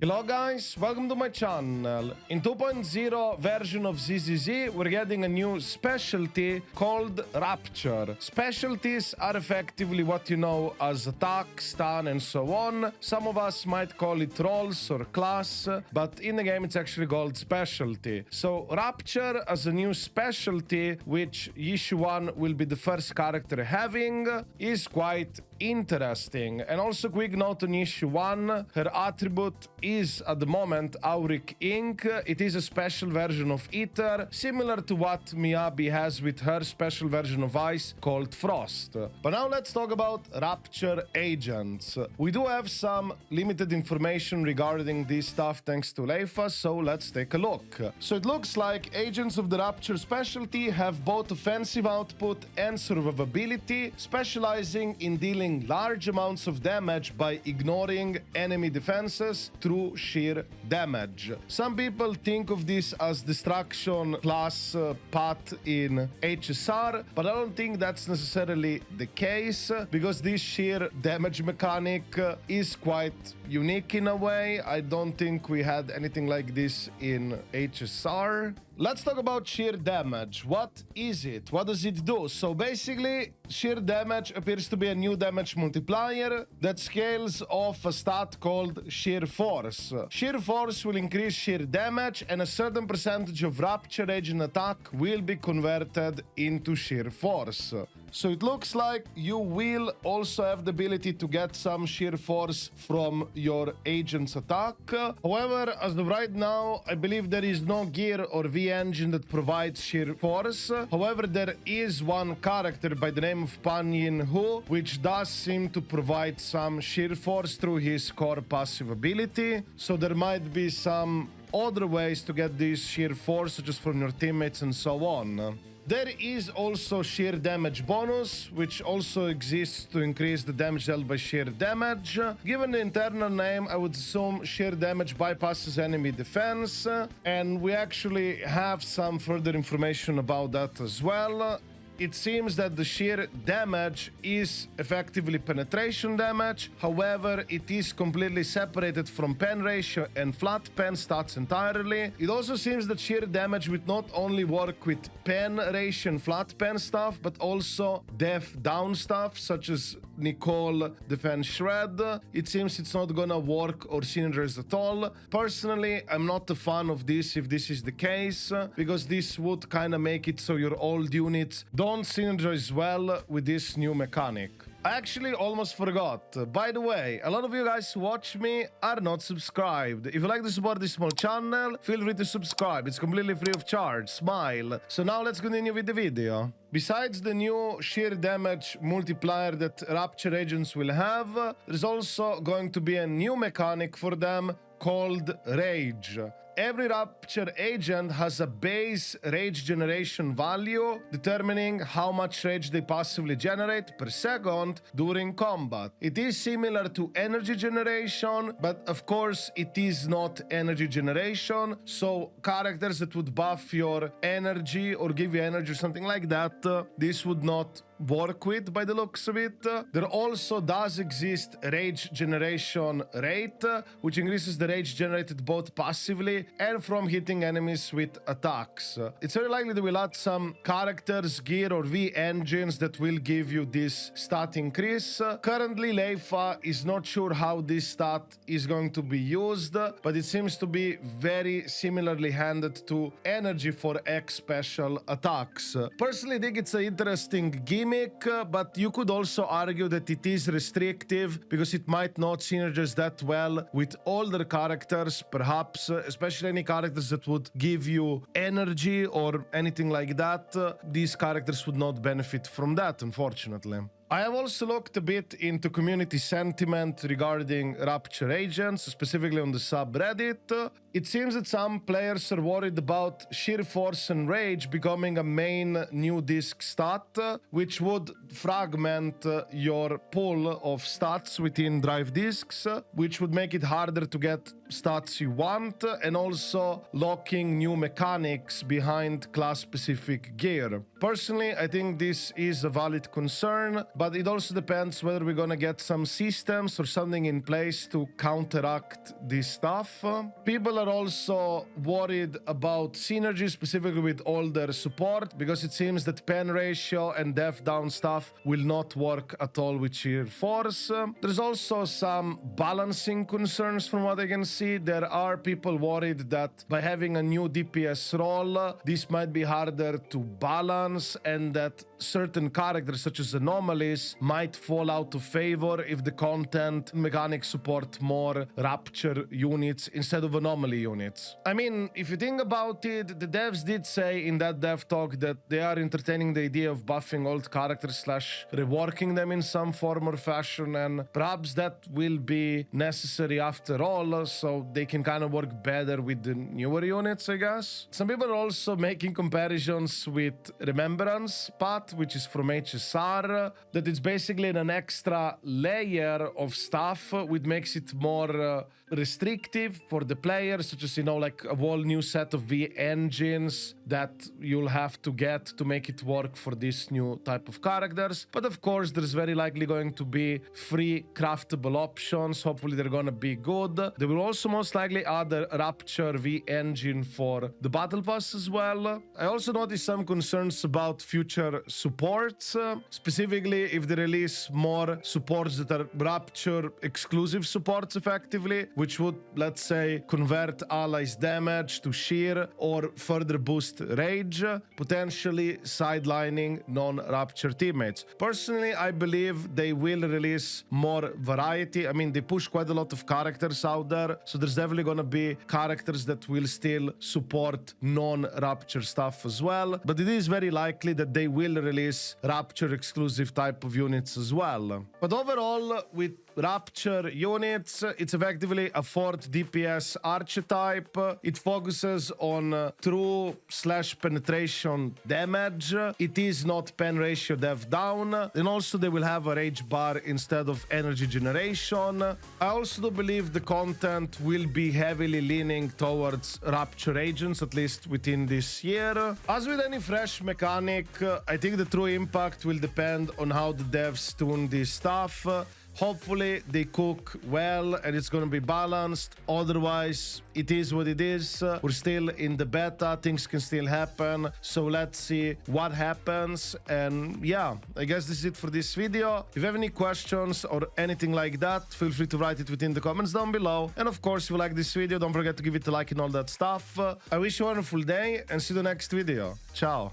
Hello guys, welcome to my channel. In 2.0 version of ZZZ, we're getting a new specialty called Rupture. Specialties are effectively what you know as attack, stun, and so on. Some of us might call it roles or class, but in the game it's actually called specialty. So Rupture as a new specialty, which Issue 1 will be the first character having, is quite interesting. And also quick note on Issue 1, her attribute is at the moment Auric Ink. It is a special version of Ether, similar to what Miyabi has with her special version of Ice called Frost. But now let's talk about Rupture agents. We do have some limited information regarding this stuff thanks to Leifa, so let's take a look. So it looks like agents of the Rupture specialty have both offensive output and survivability, specializing in dealing large amounts of damage by ignoring enemy defenses through sheer damage. Some people think of this as destruction class path in HSR, but I don't think that's necessarily the case, because this sheer damage mechanic is quite unique in a way. I don't think we had anything like this in HSR. Let's talk about sheer damage. What is it? What does it do? So basically, sheer damage appears to be a new damage multiplier that scales off a stat called sheer force. Sheer force will increase sheer damage, and a certain percentage of Rupture agent attack will be converted into sheer force. So it looks like you will also have the ability to get some sheer force from your agent's attack. However, as of right now, I believe there is no gear or V engine that provides sheer force. However, there is one character by the name of Pan Yin Hu, which does seem to provide some sheer force through his core passive ability. So there might be some other ways to get this sheer force, such as from your teammates and so on. There is also sheer damage bonus, which also exists to increase the damage dealt by sheer damage. Given the internal name, I would assume sheer damage bypasses enemy defense, and we actually have some further information about that as well. It seems that the sheer damage is effectively penetration damage. However, it is completely separated from pen ratio and flat pen stats entirely. It also seems that sheer damage would not only work with pen ratio and flat pen stuff, but also def down stuff, such as Nicole Defense Shred. It seems it's not gonna work or synergize at all. Personally, I'm not a fan of this if this is the case, because this would kind of make it so your old units don't synergize well with this new mechanic. I actually almost forgot. By the way, a lot of you guys who watch me are not subscribed. If you like to support this small channel, feel free to subscribe. It's completely free of charge. Smile. So now let's continue with the video. Besides the new sheer damage multiplier that Rupture agents will have, there's also going to be a new mechanic for them called Rage. Every Rupture agent has a base rage generation value, determining how much rage they passively generate per second during combat. It is similar to energy generation, but of course it is not energy generation, so characters that would buff your energy or give you energy or something like that, this would not work with by the looks of it. There also does exist rage generation rate, which increases the rage generated both passively and from hitting enemies with attacks. It's very likely that we'll add some characters, gear, or V engines that will give you this stat increase. Currently, Leifa is not sure how this stat is going to be used, but it seems to be very similarly handed to energy for X special attacks. Personally, I think it's an interesting gimmick, but you could also argue that it is restrictive because it might not synergize that well with older characters, perhaps, especially any characters that would give you energy or anything like that. These characters would not benefit from that, unfortunately. I have also looked a bit into community sentiment regarding Rupture agents, specifically on the subreddit. It seems that some players are worried about sheer force and rage becoming a main new disc stat, which would fragment your pool of stats within drive discs, which would make it harder to get stats you want, and also locking new mechanics behind class-specific gear. Personally, I think this is a valid concern, but it also depends whether we're gonna get some systems or something in place to counteract this stuff. People are also worried about synergy, specifically with older support, because it seems that pen ratio and def down stuff will not work at all with sheer force. There's also some balancing concerns from what I can see. There are people worried that by having a new DPS role, this might be harder to balance, and that certain characters such as anomalies might fall out of favor if the content mechanics support more Rupture units instead of anomaly units. I mean, if you think about it, the devs did say in that dev talk that they are entertaining the idea of buffing old characters / reworking them in some form or fashion, and perhaps that will be necessary after all, so they can kind of work better with the newer units, I guess. Some people are also making comparisons with Remembrance Path, which is from HSR, that it's basically an extra layer of stuff, which makes it more restrictive for the players, such as, you know, like a whole new set of V engines that you'll have to get to make it work for this new type of characters. But of course, there's very likely going to be free craftable options. Hopefully they're gonna be good. They will also most likely add a Rupture V engine for the battle pass as well. I also noticed some concerns about future supports, specifically if they release more supports that are Rupture exclusive supports effectively, which would, let's say, convert allies' damage to sheer or further boost rage, potentially sidelining non-Rupture teammates. Personally, I believe they will release more variety. I mean, they push quite a lot of characters out there, so there's definitely gonna be characters that will still support non-Rupture stuff as well, but it is very likely that they will release Rupture exclusive type of units as well. But overall, with Rupture units, it's effectively a 4th DPS archetype. It focuses on true / penetration damage. It is not pen ratio dev down, and also they will have a rage bar instead of energy generation. I also do believe the content will be heavily leaning towards Rupture agents, at least within this year. As with any fresh mechanic, I think the true impact will depend on how the devs tune this stuff. Hopefully they cook well and it's going to be balanced. Otherwise, it is what it is. We're still in the beta. Things can still happen. So let's see what happens. And yeah, I guess this is it for this video. If you have any questions or anything like that, feel free to write it within the comments down below. And of course, if you like this video, don't forget to give it a like and all that stuff. I wish you a wonderful day and see you in the next video. Ciao.